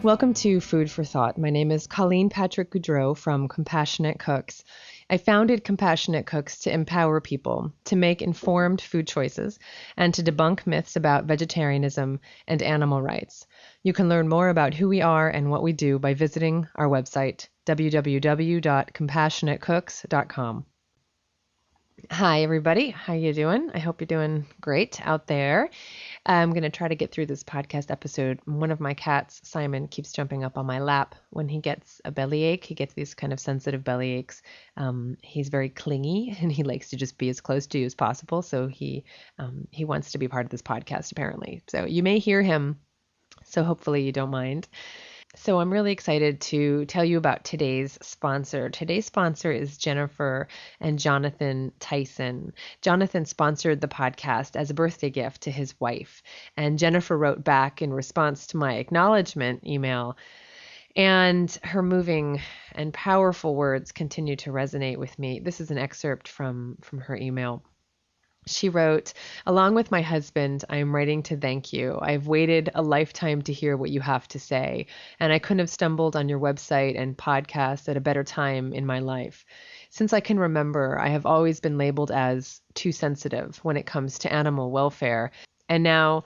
Welcome to Food for Thought. My name is Colleen Patrick-Goudreau from Compassionate Cooks. I founded Compassionate Cooks to empower people to make informed food choices and to debunk myths about vegetarianism and animal rights. You can learn more about who we are and what we do by visiting our website, www.compassionatecooks.com. Hi, everybody. How you doing? I hope you're doing great out there. I'm going to try to get through this podcast episode. One of my cats, Simon, keeps jumping up on my lap when he gets a bellyache. He gets these kind of sensitive bellyaches. He's very clingy and he likes to just be as close to you as possible. So he wants to be part of this podcast, apparently. So you may hear him. So hopefully you don't mind. So I'm really excited to tell you about today's sponsor. Today's sponsor is Jennifer and Jonathan Tyson. Jonathan sponsored the podcast as a birthday gift to his wife, and Jennifer wrote back in response to my acknowledgement email, and her moving and powerful words continue to resonate with me. This is an excerpt from her email. She wrote, "Along with my husband, I am writing to thank you. I've waited a lifetime to hear what you have to say, and I couldn't have stumbled on your website and podcast at a better time in my life. Since I can remember, I have always been labeled as too sensitive when it comes to animal welfare, and now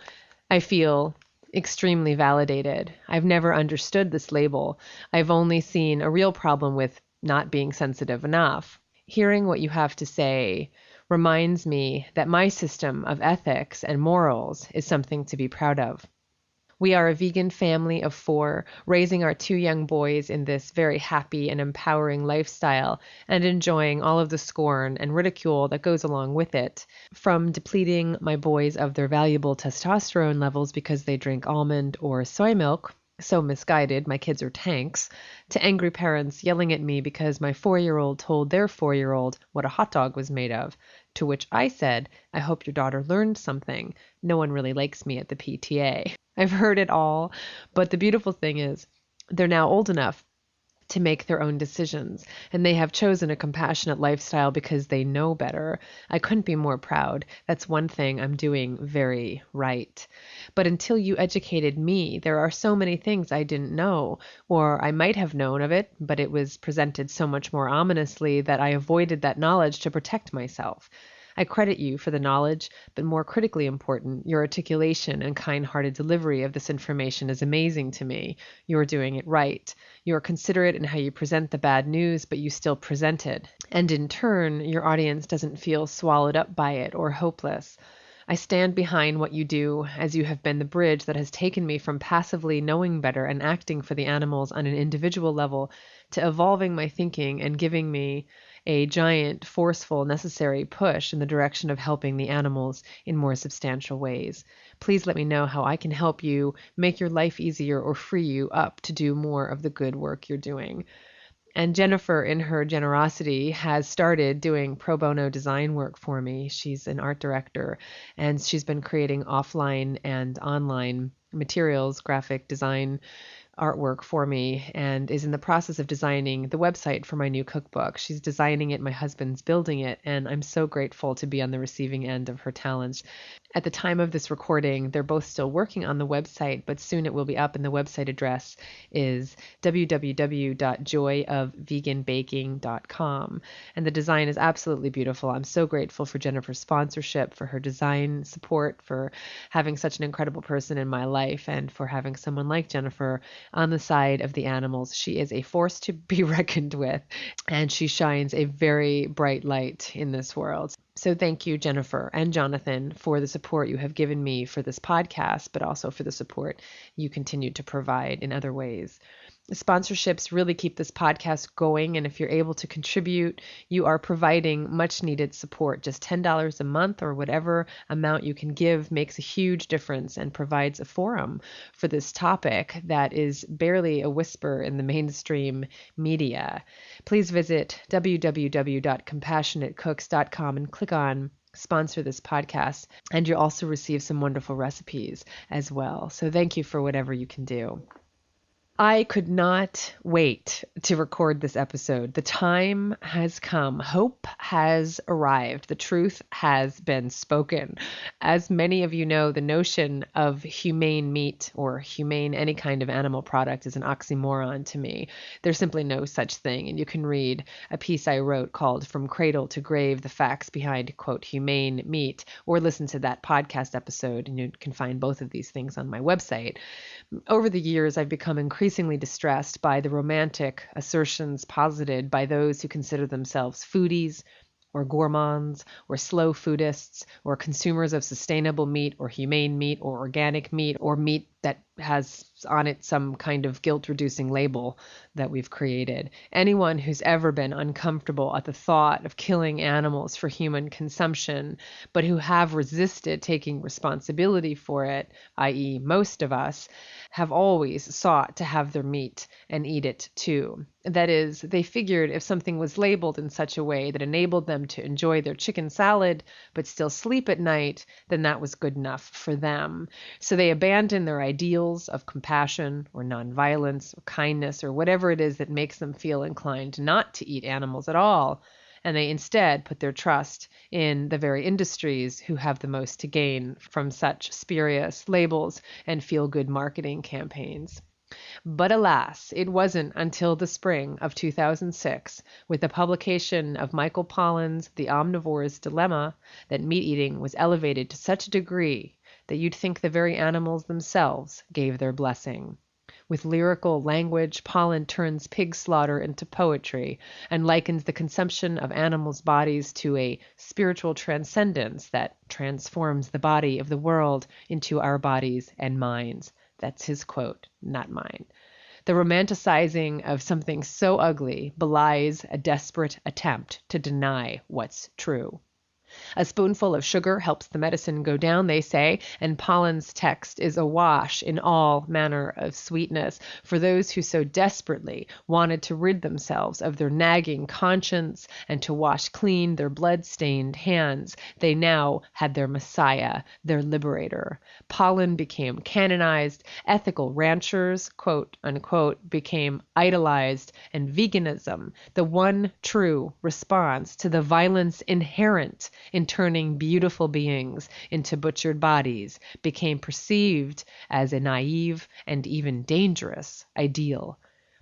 I feel extremely validated. I've never understood this label. I've only seen a real problem with not being sensitive enough. Hearing what you have to say reminds me that my system of ethics and morals is something to be proud of. We are a vegan family of 4, raising our 2 young boys in this very happy and empowering lifestyle and enjoying all of the scorn and ridicule that goes along with it, from depleting my boys of their valuable testosterone levels because they drink almond or soy milk, so misguided, my kids are tanks, to angry parents yelling at me because my 4-year-old told their 4-year-old what a hot dog was made of, to which I said, I hope your daughter learned something. No one really likes me at the PTA. I've heard it all, but the beautiful thing is they're now old enough to make their own decisions, and they have chosen a compassionate lifestyle because they know better. I couldn't be more proud. That's one thing I'm doing very right. But until you educated me, there are so many things I didn't know, or I might have known of it, but it was presented so much more ominously that I avoided that knowledge to protect myself. I credit you for the knowledge, but more critically important, your articulation and kind-hearted delivery of this information is amazing to me. You're doing it right. You're considerate in how you present the bad news, but you still present it. And in turn, your audience doesn't feel swallowed up by it or hopeless. I stand behind what you do, as you have been the bridge that has taken me from passively knowing better and acting for the animals on an individual level to evolving my thinking and giving me a giant, forceful, necessary push in the direction of helping the animals in more substantial ways. Please let me know how I can help you make your life easier or free you up to do more of the good work you're doing." And Jennifer, in her generosity, has started doing pro bono design work for me. She's an art director, and she's been creating offline and online materials, graphic design artwork for me, and is in the process of designing the website for my new cookbook. She's designing it, my husband's building it, and I'm so grateful to be on the receiving end of her talents. At the time of this recording, they're both still working on the website, but soon it will be up, and the website address is www.joyofveganbaking.com. And the design is absolutely beautiful. I'm so grateful for Jennifer's sponsorship, for her design support, for having such an incredible person in my life, and for having someone like Jennifer on the side of the animals. She is a force to be reckoned with, and she shines a very bright light in this world. So thank you, Jennifer and Jonathan, for the support you have given me for this podcast, but also for the support you continue to provide in other ways. Sponsorships really keep this podcast going, and if you're able to contribute, you are providing much needed support. Just $10 a month or whatever amount you can give makes a huge difference and provides a forum for this topic that is barely a whisper in the mainstream media. Please visit www.compassionatecooks.com and click on sponsor this podcast, and you'll also receive some wonderful recipes as well. So thank you for whatever you can do. I could not wait to record this episode. The time has come. Hope has arrived. The truth has been spoken. As many of you know, the notion of humane meat or humane any kind of animal product is an oxymoron to me. There's simply no such thing. And you can read a piece I wrote called From Cradle to Grave, the Facts Behind, quote, humane meat, or listen to that podcast episode. And you can find both of these things on my website. Over the years, I've become increasingly distressed by the romantic assertions posited by those who consider themselves foodies or gourmands or slow foodists or consumers of sustainable meat or humane meat or organic meat or meat that has on it some kind of guilt-reducing label that we've created. Anyone who's ever been uncomfortable at the thought of killing animals for human consumption, but who have resisted taking responsibility for it, i.e. most of us, have always sought to have their meat and eat it too. That is, they figured if something was labeled in such a way that enabled them to enjoy their chicken salad but still sleep at night, then that was good enough for them. So they abandoned their ideals of compassion or nonviolence or kindness or whatever it is that makes them feel inclined not to eat animals at all. And they instead put their trust in the very industries who have the most to gain from such spurious labels and feel-good marketing campaigns. But alas, it wasn't until the spring of 2006, with the publication of Michael Pollan's The Omnivore's Dilemma, that meat eating was elevated to such a degree that you'd think the very animals themselves gave their blessing. With lyrical language, Pollan turns pig slaughter into poetry and likens the consumption of animals' bodies to a spiritual transcendence that transforms the body of the world into our bodies and minds. That's his quote, not mine. The romanticizing of something so ugly belies a desperate attempt to deny what's true. A spoonful of sugar helps the medicine go down, they say, and Pollan's text is awash in all manner of sweetness for those who so desperately wanted to rid themselves of their nagging conscience and to wash clean their blood-stained hands. They now had their Messiah, their liberator. Pollan became canonized, ethical ranchers, quote unquote, became idolized, and veganism, the one true response to the violence inherent in turning beautiful beings into butchered bodies, became perceived as a naive and even dangerous ideal.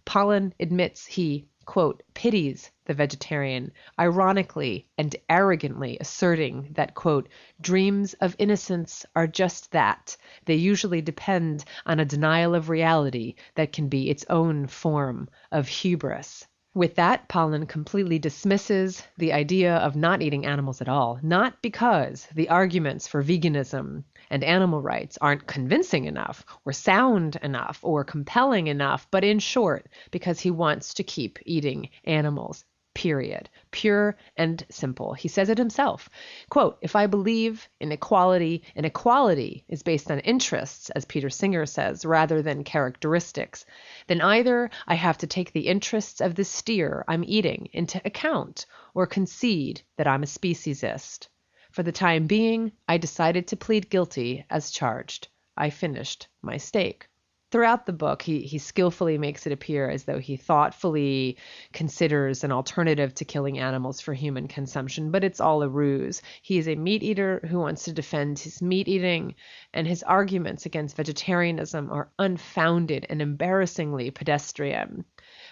Pollan admits he, quote, pities the vegetarian, ironically and arrogantly asserting that, quote, dreams of innocence are just that. They usually depend on a denial of reality that can be its own form of hubris. With that, Pollan completely dismisses the idea of not eating animals at all, not because the arguments for veganism and animal rights aren't convincing enough or sound enough or compelling enough, but in short, because he wants to keep eating animals. Period. Pure and simple. He says it himself. Quote, if I believe in equality, and equality is based on interests, as Peter Singer says, rather than characteristics, then either I have to take the interests of the steer I'm eating into account or concede that I'm a speciesist. For the time being, I decided to plead guilty as charged. I finished my steak. Throughout the book, he skillfully makes it appear as though he thoughtfully considers an alternative to killing animals for human consumption, but it's all a ruse. He is a meat eater who wants to defend his meat eating, and his arguments against vegetarianism are unfounded and embarrassingly pedestrian.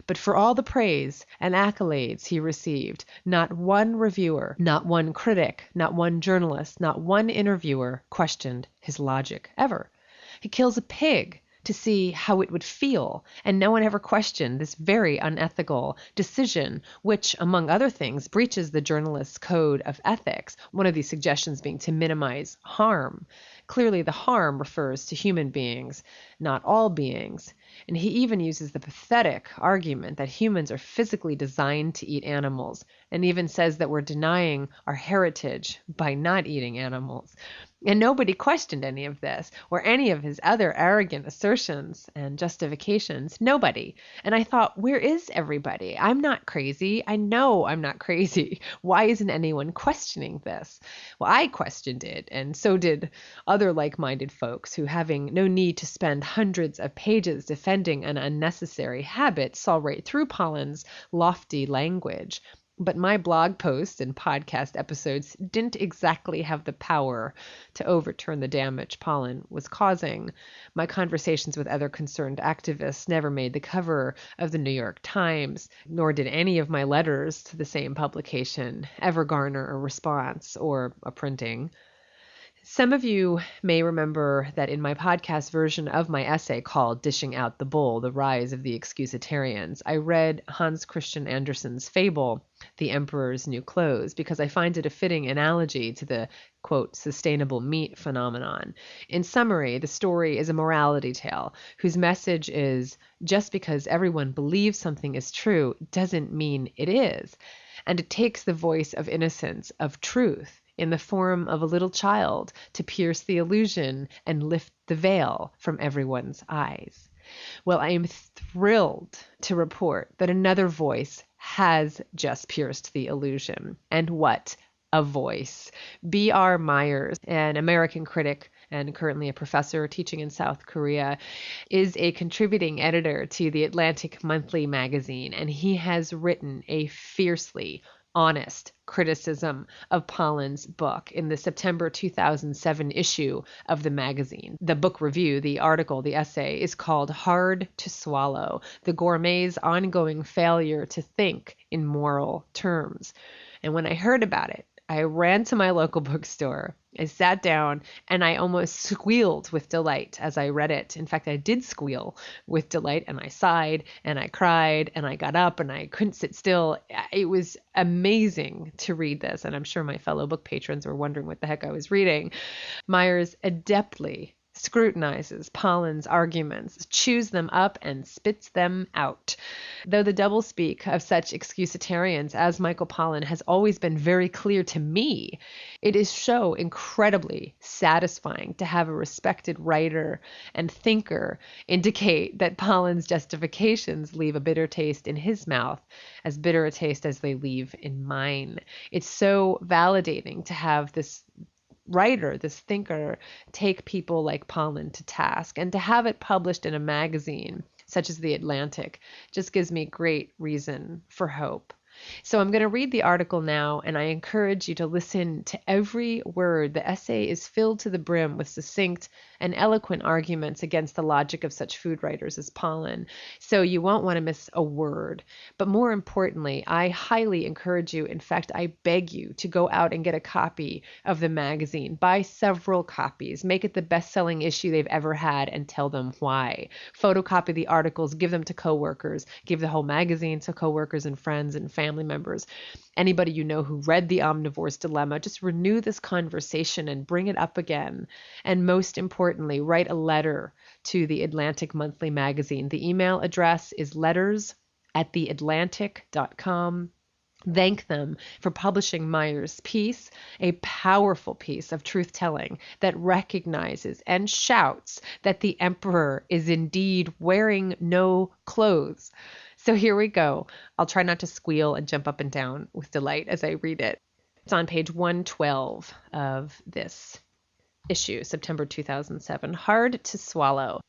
But for all the praise and accolades he received, not one reviewer, not one critic, not one journalist, not one interviewer questioned his logic ever. He kills a pig to see how it would feel, and no one ever questioned this very unethical decision, which, among other things, breaches the journalist's code of ethics, one of these suggestions being to minimize harm. Clearly, the harm refers to human beings, not all beings. And he even uses the pathetic argument that humans are physically designed to eat animals, and even says that we're denying our heritage by not eating animals. And nobody questioned any of this or any of his other arrogant assertions and justifications. Nobody. And I thought, where is everybody? I'm not crazy. I know I'm not crazy. Why isn't anyone questioning this? Well, I questioned it, and so did other like-minded folks who, having no need to spend hundreds of pages defending an unnecessary habit saw right through Pollan's lofty language. But my blog posts and podcast episodes didn't exactly have the power to overturn the damage Pollan was causing. My conversations with other concerned activists never made the cover of the New York Times, nor did any of my letters to the same publication ever garner a response or a printing. Some of you may remember that in my podcast version of my essay called Dishing Out the Bull, The Rise of the Excuse-itarians, I read Hans Christian Andersen's fable, The Emperor's New Clothes, because I find it a fitting analogy to the, quote, sustainable meat phenomenon. In summary, the story is a morality tale whose message is just because everyone believes something is true doesn't mean it is. And it takes the voice of innocence, of truth, in the form of a little child to pierce the illusion and lift the veil from everyone's eyes. Well, I am thrilled to report that another voice has just pierced the illusion. And what a voice. B.R. Myers, an American critic and currently a professor teaching in South Korea, is a contributing editor to the Atlantic Monthly magazine, and he has written a fiercely honest criticism of Pollan's book in the September 2007 issue of the magazine. The book review, the article, the essay is called Hard to Swallow: The Gourmet's Ongoing Failure to Think in Moral Terms. And when I heard about it, I ran to my local bookstore. I sat down and I almost squealed with delight as I read it. In fact, I did squeal with delight, and I sighed and I cried and I got up and I couldn't sit still. It was amazing to read this, and I'm sure my fellow book patrons were wondering what the heck I was reading. Myers adeptly scrutinizes Pollan's arguments, chews them up, and spits them out. Though the doublespeak of such excuse-itarians as Michael Pollan has always been very clear to me, it is so incredibly satisfying to have a respected writer and thinker indicate that Pollan's justifications leave a bitter taste in his mouth, as bitter a taste as they leave in mine. It's so validating to have this writer, this thinker, take people like Pollan to task, and to have it published in a magazine such as The Atlantic just gives me great reason for hope. So I'm going to read the article now, and I encourage you to listen to every word. The essay is filled to the brim with succinct and eloquent arguments against the logic of such food writers as Pollan, so you won't want to miss a word. But more importantly, I highly encourage you, in fact, I beg you to go out and get a copy of the magazine. Buy several copies. Make it the best-selling issue they've ever had, and tell them why. Photocopy the articles, give them to coworkers, give the whole magazine to coworkers and friends and family members. Anybody you know who read The Omnivore's Dilemma, just renew this conversation and bring it up again. And most importantly, write a letter to the Atlantic Monthly magazine. The email address is letters@theatlantic.com. Thank them for publishing Myers' piece, a powerful piece of truth-telling that recognizes and shouts that the emperor is indeed wearing no clothes. So here we go. I'll try not to squeal and jump up and down with delight as I read it. It's on page 112 of this issue, September 2007. Hard to swallow.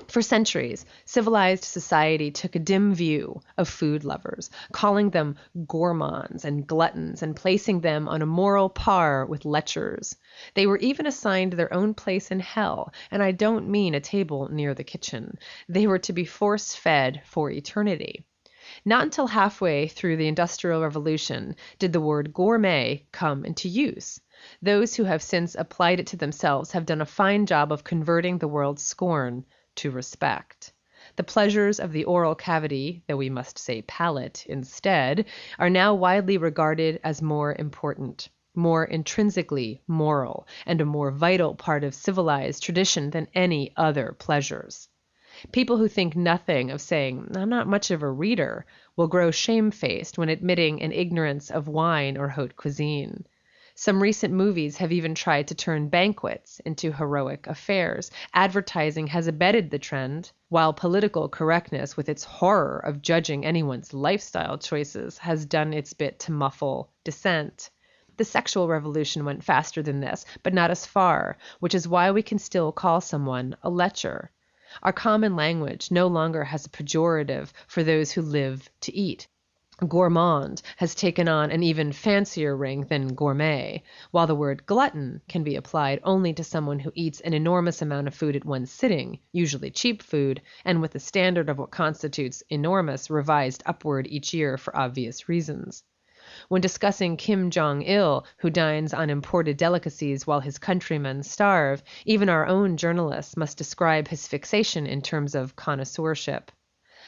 For centuries, civilized society took a dim view of food lovers, calling them gourmands and gluttons and placing them on a moral par with lechers. They were even assigned their own place in hell, and I don't mean a table near the kitchen. They were to be force-fed for eternity. Not until halfway through the Industrial Revolution did the word gourmet come into use. Those who have since applied it to themselves have done a fine job of converting the world's scorn to respect. The pleasures of the oral cavity, though we must say palate instead, are now widely regarded as more important, more intrinsically moral, and a more vital part of civilized tradition than any other pleasures. People who think nothing of saying, "I'm not much of a reader," will grow shamefaced when admitting an ignorance of wine or haute cuisine. Some recent movies have even tried to turn banquets into heroic affairs. Advertising has abetted the trend, while political correctness, with its horror of judging anyone's lifestyle choices, has done its bit to muffle dissent. The sexual revolution went faster than this, but not as far, which is why we can still call someone a lecher. Our common language no longer has a pejorative for those who live to eat. Gourmand has taken on an even fancier ring than gourmet, while the word glutton can be applied only to someone who eats an enormous amount of food at one sitting, usually cheap food, and with the standard of what constitutes enormous revised upward each year for obvious reasons. When discussing Kim Jong-il, who dines on imported delicacies while his countrymen starve, even our own journalists must describe his fixation in terms of connoisseurship.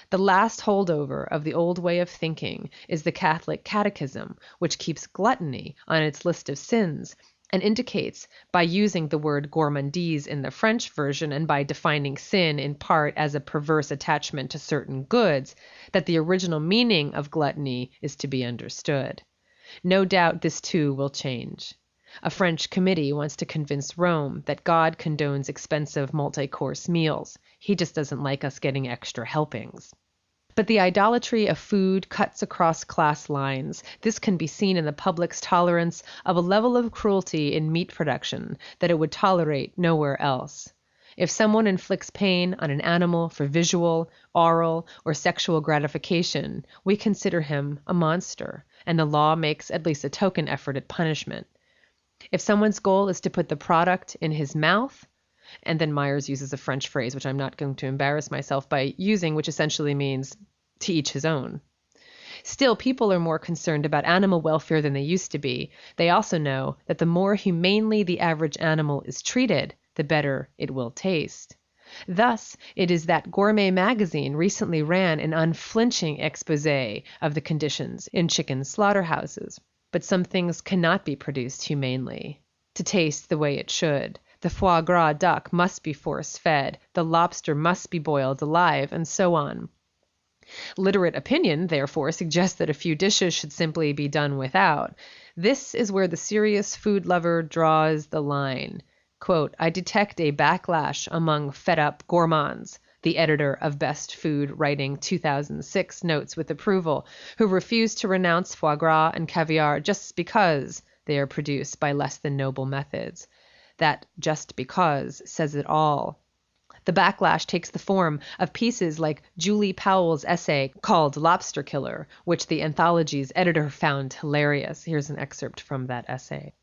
The last holdover of the old way of thinking is the Catholic Catechism, which keeps gluttony on its list of sins and indicates, by using the word gourmandise in the French version and by defining sin in part as a perverse attachment to certain goods, that the original meaning of gluttony is to be understood. No doubt this too will change. A French committee wants to convince Rome that God condones expensive multi-course meals. He just doesn't like us getting extra helpings. But the idolatry of food cuts across class lines. This can be seen in the public's tolerance of a level of cruelty in meat production that it would tolerate nowhere else. If someone inflicts pain on an animal for visual, oral, or sexual gratification, we consider him a monster, and the law makes at least a token effort at punishment. If someone's goal is to put the product in his mouth, and then Myers uses a French phrase, which I'm not going to embarrass myself by using, which essentially means to each his own. Still, people are more concerned about animal welfare than they used to be. They also know that the more humanely the average animal is treated, the better it will taste. Thus, it is that Gourmet magazine recently ran an unflinching exposé of the conditions in chicken slaughterhouses. But some things cannot be produced humanely, to taste the way it should. The foie gras duck must be force-fed, the lobster must be boiled alive, and so on. Literate opinion, therefore, suggests that a few dishes should simply be done without. This is where the serious food lover draws the line. Quote, I detect a backlash among fed-up gourmands, the editor of Best Food Writing 2006 notes with approval, who refuse to renounce foie gras and caviar just because they are produced by less than noble methods. That just because says it all. The backlash takes the form of pieces like Julie Powell's essay called Lobster Killer, which the anthology's editor found hilarious. Here's an excerpt from that essay.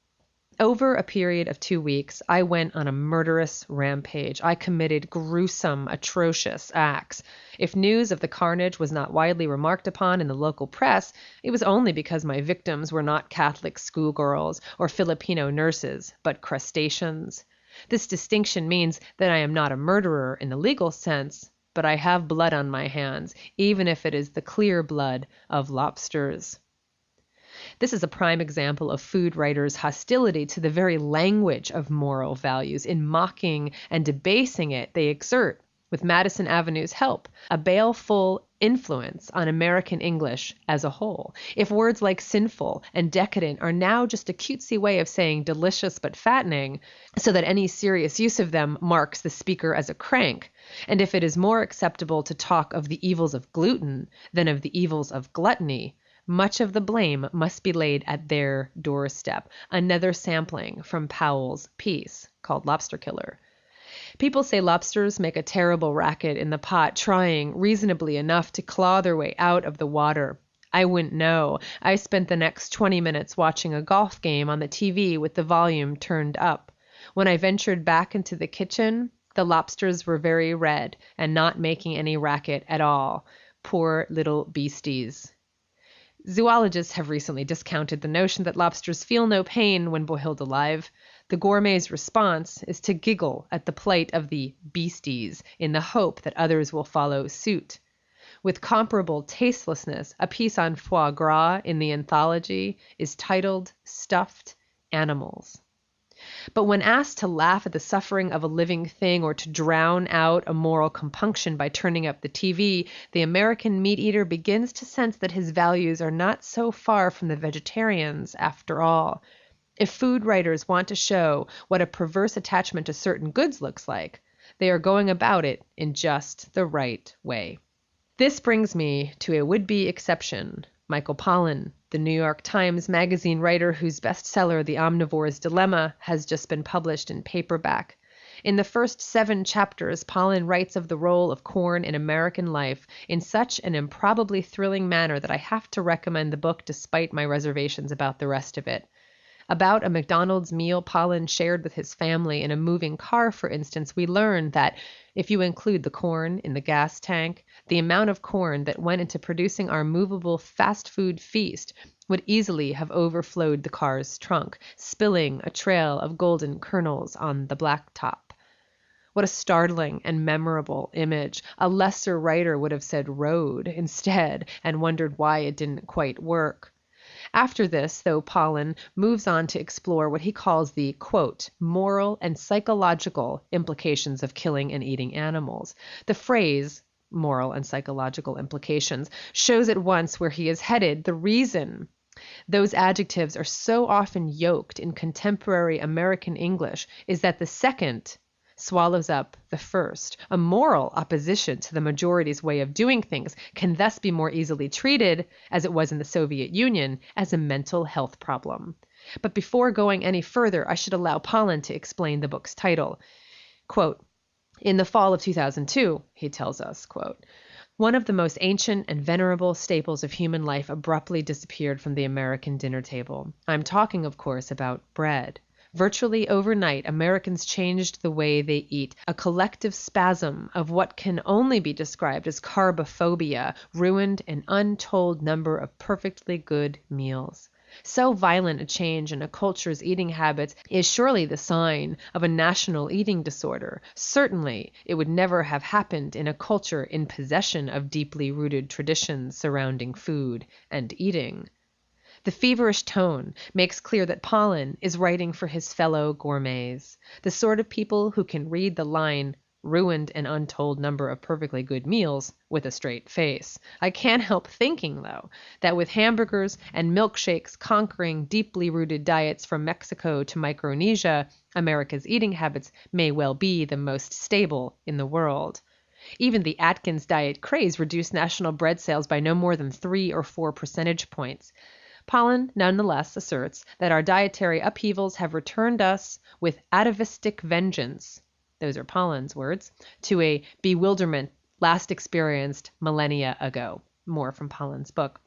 Over a period of 2 weeks, I went on a murderous rampage. I committed gruesome, atrocious acts. If news of the carnage was not widely remarked upon in the local press, it was only because my victims were not Catholic schoolgirls or Filipino nurses, but crustaceans. This distinction means that I am not a murderer in the legal sense, but I have blood on my hands, even if it is the clear blood of lobsters. This is a prime example of food writers' hostility to the very language of moral values. In mocking and debasing it, they exert, with Madison Avenue's help, a baleful influence on American English as a whole. If words like sinful and decadent are now just a cutesy way of saying delicious but fattening, so that any serious use of them marks the speaker as a crank, and if it is more acceptable to talk of the evils of gluten than of the evils of gluttony, much of the blame must be laid at their doorstep. Another sampling from Powell's piece called Lobster Killer. People say lobsters make a terrible racket in the pot, trying reasonably enough to claw their way out of the water. I wouldn't know. I spent the next 20 minutes watching a golf game on the TV with the volume turned up. When I ventured back into the kitchen, the lobsters were very red and not making any racket at all. Poor little beasties. Zoologists have recently discounted the notion that lobsters feel no pain when boiled alive. The gourmet's response is to giggle at the plight of the beasties in the hope that others will follow suit. With comparable tastelessness, a piece on foie gras in the anthology is titled Stuffed Animals. But when asked to laugh at the suffering of a living thing or to drown out a moral compunction by turning up the TV, the American meat eater begins to sense that his values are not so far from the vegetarians after all. If food writers want to show what a perverse attachment to certain goods looks like, they are going about it in just the right way. This brings me to a would-be exception, Michael Pollan, the New York Times Magazine writer whose bestseller, The Omnivore's Dilemma, has just been published in paperback. In the first 7 chapters, Pollan writes of the role of corn in American life in such an improbably thrilling manner that I have to recommend the book despite my reservations about the rest of it. About a McDonald's meal Pollan shared with his family in a moving car, for instance, we learn that if you include the corn in the gas tank, the amount of corn that went into producing our movable fast food feast would easily have overflowed the car's trunk, spilling a trail of golden kernels on the blacktop. What a startling and memorable image. A lesser writer would have said road instead and wondered why it didn't quite work. After this, though, Pollan moves on to explore what he calls the, quote, moral and psychological implications of killing and eating animals. The phrase, moral and psychological implications, shows at once where he is headed. The reason those adjectives are so often yoked in contemporary American English is that the second swallows up the first. A moral opposition to the majority's way of doing things can thus be more easily treated, as it was in the Soviet Union, as a mental health problem. But before going any further, I should allow Pollan to explain the book's title. Quote, in the fall of 2002, he tells us, quote, one of the most ancient and venerable staples of human life abruptly disappeared from the American dinner table. I'm talking, of course, about bread. Virtually overnight, Americans changed the way they eat. A collective spasm of what can only be described as carbophobia ruined an untold number of perfectly good meals. So violent a change in a culture's eating habits is surely the sign of a national eating disorder. Certainly, it would never have happened in a culture in possession of deeply rooted traditions surrounding food and eating. The feverish tone makes clear that Pollan is writing for his fellow gourmets, the sort of people who can read the line, ruined an untold number of perfectly good meals, with a straight face. I can't help thinking, though, that with hamburgers and milkshakes conquering deeply rooted diets from Mexico to Micronesia, America's eating habits may well be the most stable in the world. Even the Atkins diet craze reduced national bread sales by no more than 3 or 4 percentage points. Pollan nonetheless asserts that our dietary upheavals have returned us with atavistic vengeance, those are Pollan's words, to a bewilderment last experienced millennia ago. More from Pollan's book.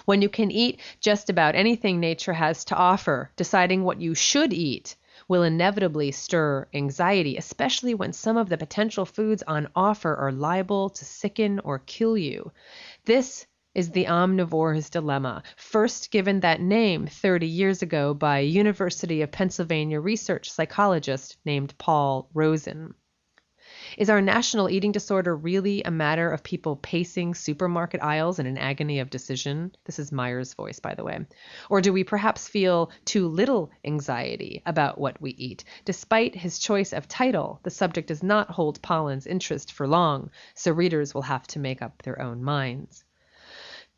When you can eat just about anything nature has to offer, deciding what you should eat will inevitably stir anxiety, especially when some of the potential foods on offer are liable to sicken or kill you. This is the omnivore's dilemma, first given that name 30 years ago by a University of Pennsylvania research psychologist named Paul Rosen. Is our national eating disorder really a matter of people pacing supermarket aisles in an agony of decision? This is Meyer's voice, by the way. Or do we perhaps feel too little anxiety about what we eat? Despite his choice of title, the subject does not hold Pollan's interest for long, so readers will have to make up their own minds.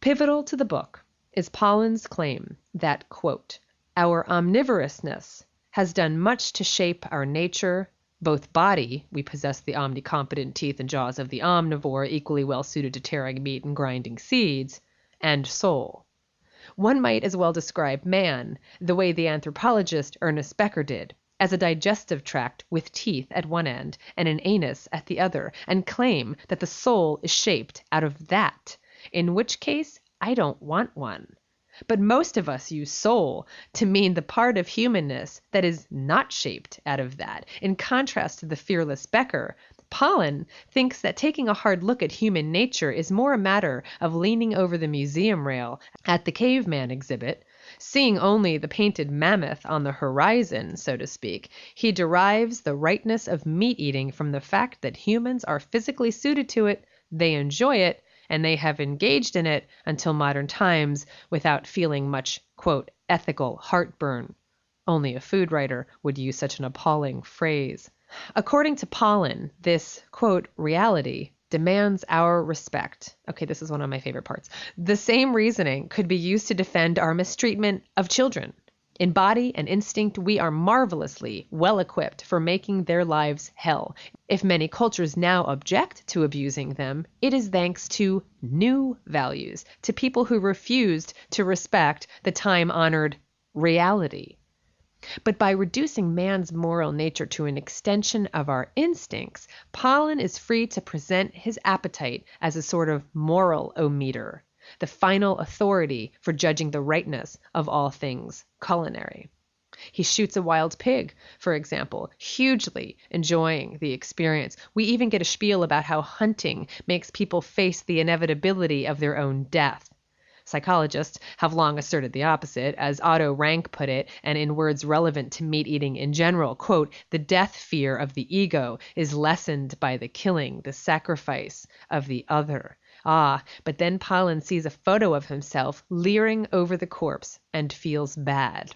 Pivotal to the book is Pollan's claim that, quote, our omnivorousness has done much to shape our nature, both body, we possess the omnicompetent teeth and jaws of the omnivore, equally well suited to tearing meat and grinding seeds, and soul. One might as well describe man, the way the anthropologist Ernest Becker did, as a digestive tract with teeth at one end and an anus at the other, and claim that the soul is shaped out of that. In which case, I don't want one. But most of us use soul to mean the part of humanness that is not shaped out of that. In contrast to the fearless Becker, Pollan thinks that taking a hard look at human nature is more a matter of leaning over the museum rail at the caveman exhibit, seeing only the painted mammoth on the horizon, so to speak. He derives the rightness of meat eating from the fact that humans are physically suited to it, they enjoy it, and they have engaged in it until modern times without feeling much, quote, ethical heartburn. Only a food writer would use such an appalling phrase. According to Pollan, this, quote, reality demands our respect. Okay, this is one of my favorite parts. The same reasoning could be used to defend our mistreatment of children. In body and instinct, we are marvelously well equipped for making their lives hell. If many cultures now object to abusing them, it is thanks to new values, to people who refused to respect the time-honored reality. But by reducing man's moral nature to an extension of our instincts, Pollan is free to present his appetite as a sort of moral o-meter, the final authority for judging the rightness of all things culinary. He shoots a wild pig, for example, hugely enjoying the experience. We even get a spiel about how hunting makes people face the inevitability of their own death. Psychologists have long asserted the opposite, as Otto Rank put it, and in words relevant to meat eating in general, quote, "The death fear of the ego is lessened by the killing, the sacrifice of the other." Ah, but then Pollan sees a photo of himself leering over the corpse and feels bad.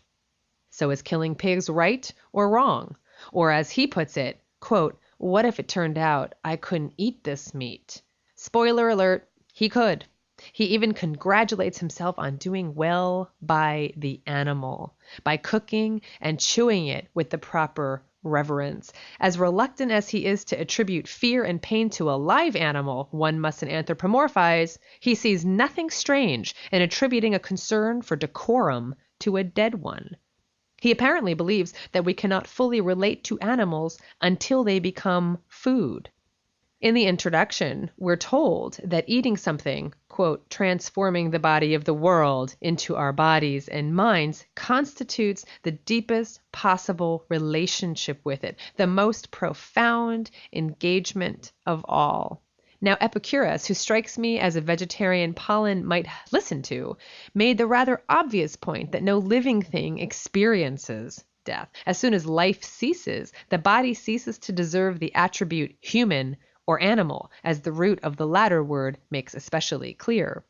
So is killing pigs right or wrong? Or as he puts it, quote, "What if it turned out I couldn't eat this meat?" Spoiler alert, he could. He even congratulates himself on doing well by the animal, by cooking and chewing it with the proper reverence. As reluctant as he is to attribute fear and pain to a live animal one mustn't anthropomorphize, he sees nothing strange in attributing a concern for decorum to a dead one. He apparently believes that we cannot fully relate to animals until they become food. In the introduction, we're told that eating something, quote, "transforming the body of the world into our bodies and minds," constitutes the deepest possible relationship with it, the most profound engagement of all. Now, Epicurus, who strikes me as a vegetarian Pollan might listen to, made the rather obvious point that no living thing experiences death. As soon as life ceases, the body ceases to deserve the attribute human or animal, as the root of the latter word makes especially clear.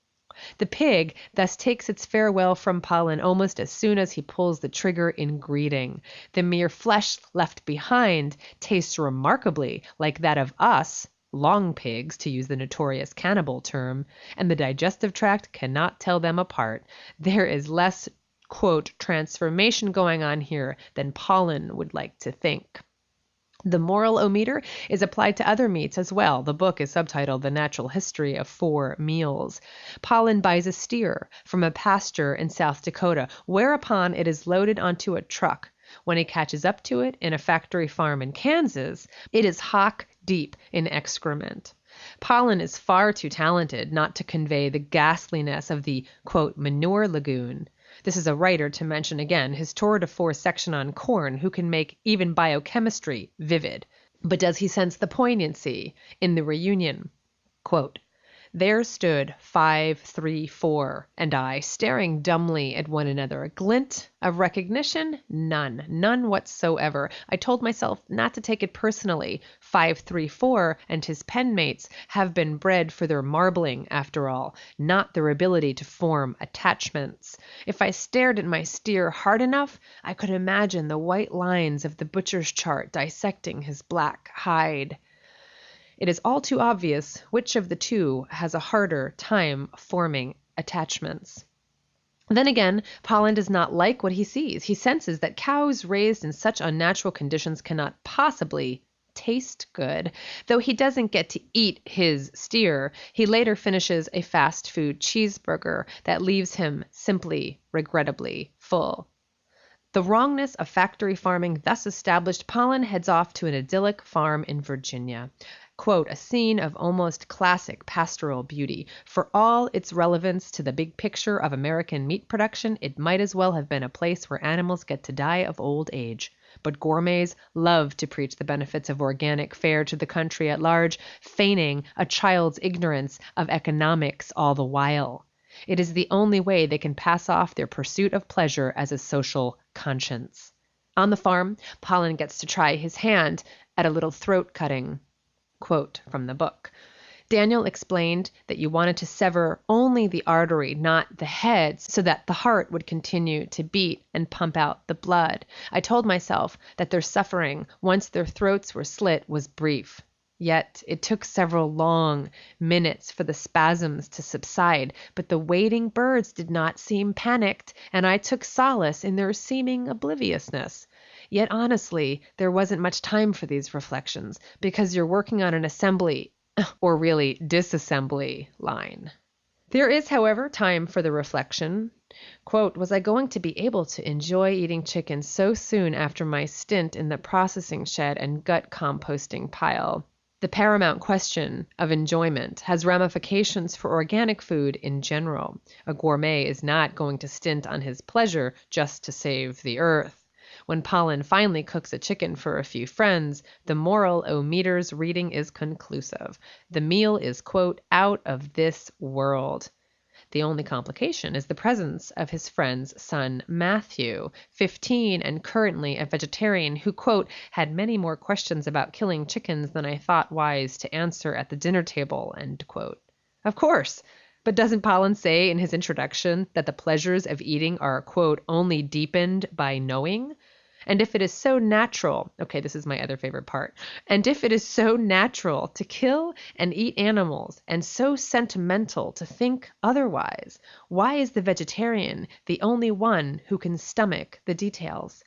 The pig thus takes its farewell from Pollan almost as soon as he pulls the trigger in greeting. The mere flesh left behind tastes remarkably like that of us, long pigs, to use the notorious cannibal term, and the digestive tract cannot tell them apart. There is less, quote, "transformation going on here than Pollan would like to think." The moral o-meter is applied to other meats as well. The book is subtitled The Natural History of 4 Meals. Pollan buys a steer from a pasture in South Dakota, whereupon it is loaded onto a truck. When he catches up to it in a factory farm in Kansas, it is hock deep in excrement. Pollan is far too talented not to convey the ghastliness of the, quote, "manure lagoon." This is a writer, to mention again, his tour de force section on corn, who can make even biochemistry vivid. But does he sense the poignancy in the reunion? Quote, "There stood 5, 3, 4, and I, staring dumbly at one another. A glint of recognition? None whatsoever. I told myself not to take it personally. 5, 3, 4 and his penmates have been bred for their marbling, after all, not their ability to form attachments. If I stared at my steer hard enough, I could imagine the white lines of the butcher's chart dissecting his black hide. It is all too obvious which of the two has a harder time forming attachments." Then again, Pollan does not like what he sees. He senses that cows raised in such unnatural conditions cannot possibly taste good. Though he doesn't get to eat his steer, he later finishes a fast food cheeseburger that leaves him simply, regrettably, full. The wrongness of factory farming thus established, Pollan heads off to an idyllic farm in Virginia. Quote, "a scene of almost classic pastoral beauty. For all its relevance to the big picture of American meat production, it might as well have been a place where animals get to die of old age. But gourmets love to preach the benefits of organic fare to the country at large, feigning a child's ignorance of economics all the while. It is the only way they can pass off their pursuit of pleasure as a social conscience." On the farm, Pollan gets to try his hand at a little throat cutting. Quote from the book, "Daniel explained that you wanted to sever only the artery, not the head, so that the heart would continue to beat and pump out the blood. I told myself that their suffering, once their throats were slit, was brief. Yet it took several long minutes for the spasms to subside, but the waiting birds did not seem panicked, and I took solace in their seeming obliviousness. Yet honestly, there wasn't much time for these reflections, because you're working on an assembly, or really disassembly line." There is, however, time for the reflection. Quote, was I going to be able to enjoy eating chicken so soon after my stint in the processing shed and gut composting pile? The paramount question of enjoyment has ramifications for organic food in general. A gourmet is not going to stint on his pleasure just to save the earth. When Pollan finally cooks a chicken for a few friends, the moral o-meter's reading is conclusive. The meal is, quote, out of this world. The only complication is the presence of his friend's son, Matthew, 15 and currently a vegetarian who, quote, had many more questions about killing chickens than I thought wise to answer at the dinner table, end quote. Of course, but doesn't Pollan say in his introduction that the pleasures of eating are, quote, only deepened by knowing? And if it is so natural, okay, this is my other favorite part, and if it is so natural to kill and eat animals and so sentimental to think otherwise, why is the vegetarian the only one who can stomach the details?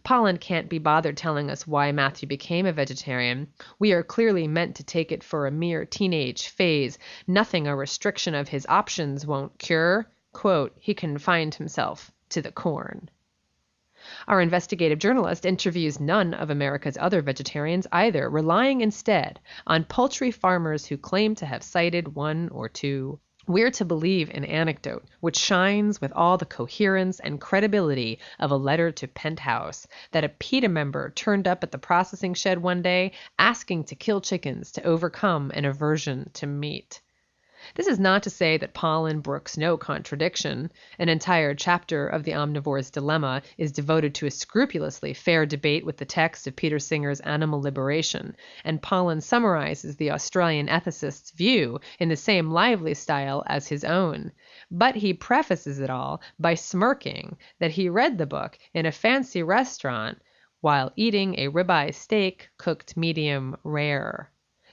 Pollan can't be bothered telling us why Matthew became a vegetarian. We are clearly meant to take it for a mere teenage phase. Nothing a restriction of his options won't cure. Quote, he confined himself to the corn. Our investigative journalist interviews none of America's other vegetarians either, relying instead on poultry farmers who claim to have cited one or two. We're to believe an anecdote which shines with all the coherence and credibility of a letter to Penthouse, that a PETA member turned up at the processing shed one day asking to kill chickens to overcome an aversion to meat. This is not to say that Pollan brooks no contradiction. An entire chapter of The Omnivore's Dilemma is devoted to a scrupulously fair debate with the text of Peter Singer's Animal Liberation, and Pollan summarizes the Australian ethicist's view in the same lively style as his own. But he prefaces it all by smirking that he read the book in a fancy restaurant while eating a ribeye steak cooked medium rare,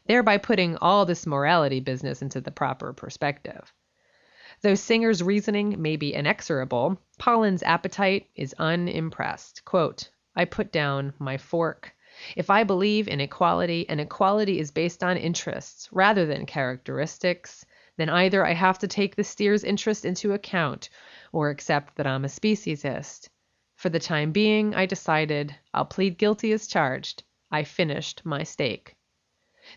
thereby putting all this morality business into the proper perspective. Though Singer's reasoning may be inexorable, Pollan's appetite is unimpressed. Quote, I put down my fork. If I believe in equality, and equality is based on interests rather than characteristics, then either I have to take the steer's interest into account or accept that I'm a speciesist. For the time being, I decided I'll plead guilty as charged. I finished my steak.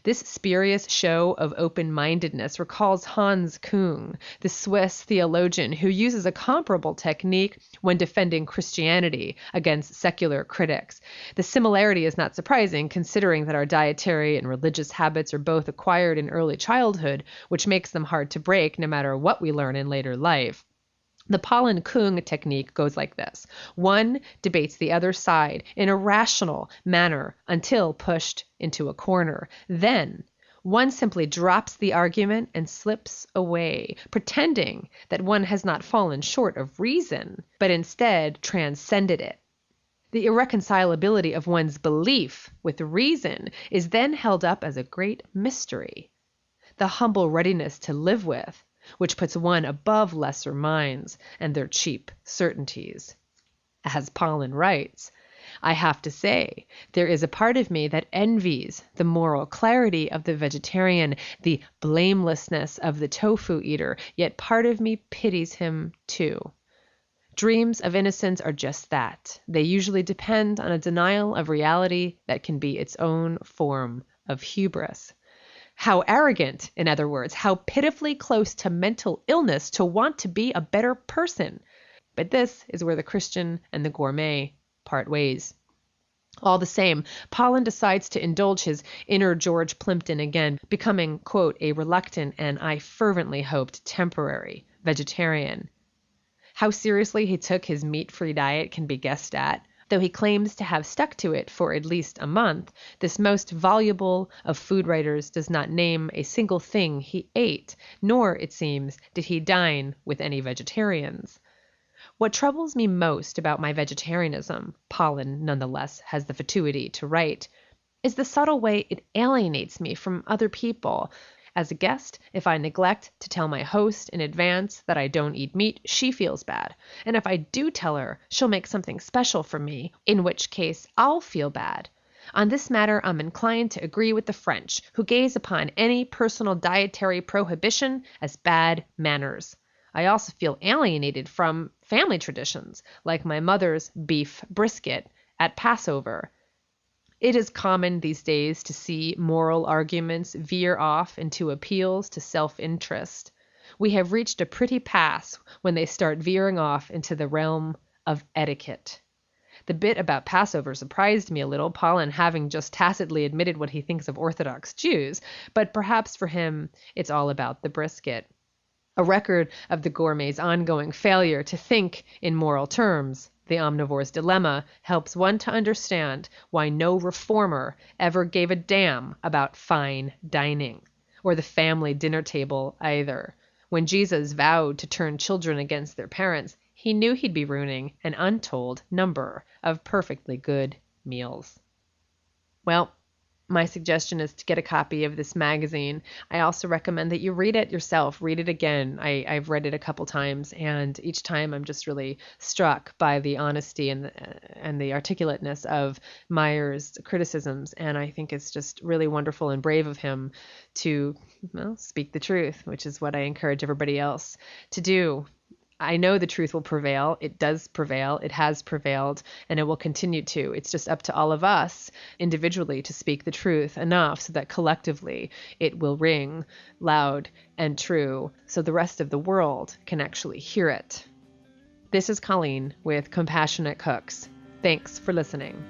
This spurious show of open-mindedness recalls Hans Küng, the Swiss theologian who uses a comparable technique when defending Christianity against secular critics. The similarity is not surprising, considering that our dietary and religious habits are both acquired in early childhood, which makes them hard to break no matter what we learn in later life. The Pollan-Küng technique goes like this. One debates the other side in a rational manner until pushed into a corner. Then, one simply drops the argument and slips away, pretending that one has not fallen short of reason, but instead transcended it. The irreconcilability of one's belief with reason is then held up as a great mystery. The humble readiness to live with, which puts one above lesser minds and their cheap certainties. As Pollan writes, I have to say, there is a part of me that envies the moral clarity of the vegetarian, the blamelessness of the tofu eater, yet part of me pities him too. Dreams of innocence are just that. They usually depend on a denial of reality that can be its own form of hubris. How arrogant, in other words, how pitifully close to mental illness to want to be a better person. But this is where the Christian and the gourmet part ways. All the same, Pollan decides to indulge his inner George Plimpton again, becoming, quote, a reluctant and, I fervently hoped, temporary vegetarian. How seriously he took his meat-free diet can be guessed at. Though he claims to have stuck to it for at least a month, this most voluble of food writers does not name a single thing he ate, nor, it seems, did he dine with any vegetarians. What troubles me most about my vegetarianism, Pollan nonetheless has the fatuity to write, is the subtle way it alienates me from other people. As a guest, if I neglect to tell my host in advance that I don't eat meat, she feels bad. And if I do tell her, she'll make something special for me, in which case I'll feel bad. On this matter, I'm inclined to agree with the French, who gaze upon any personal dietary prohibition as bad manners. I also feel alienated from family traditions, like my mother's beef brisket at Passover. It is common these days to see moral arguments veer off into appeals to self-interest. We have reached a pretty pass when they start veering off into the realm of etiquette. The bit about Passover surprised me a little, Pollan having just tacitly admitted what he thinks of Orthodox Jews, but perhaps for him it's all about the brisket. A record of the gourmet's ongoing failure to think in moral terms, the omnivore's dilemma, helps one to understand why no reformer ever gave a damn about fine dining, or the family dinner table either. When Jesus vowed to turn children against their parents, he knew he'd be ruining an untold number of perfectly good meals. Well, my suggestion is to get a copy of this magazine. I also recommend that you read it yourself. Read it again. I've read it a couple times, and each time I'm just really struck by the honesty and the articulateness of Meyer's criticisms. And I think it's just really wonderful and brave of him to, well, speak the truth, which is what I encourage everybody else to do. I know the truth will prevail. It does prevail. It has prevailed, and it will continue to. It's just up to all of us individually to speak the truth enough so that collectively it will ring loud and true so the rest of the world can actually hear it. This is Colleen with Compassionate Cooks. Thanks for listening.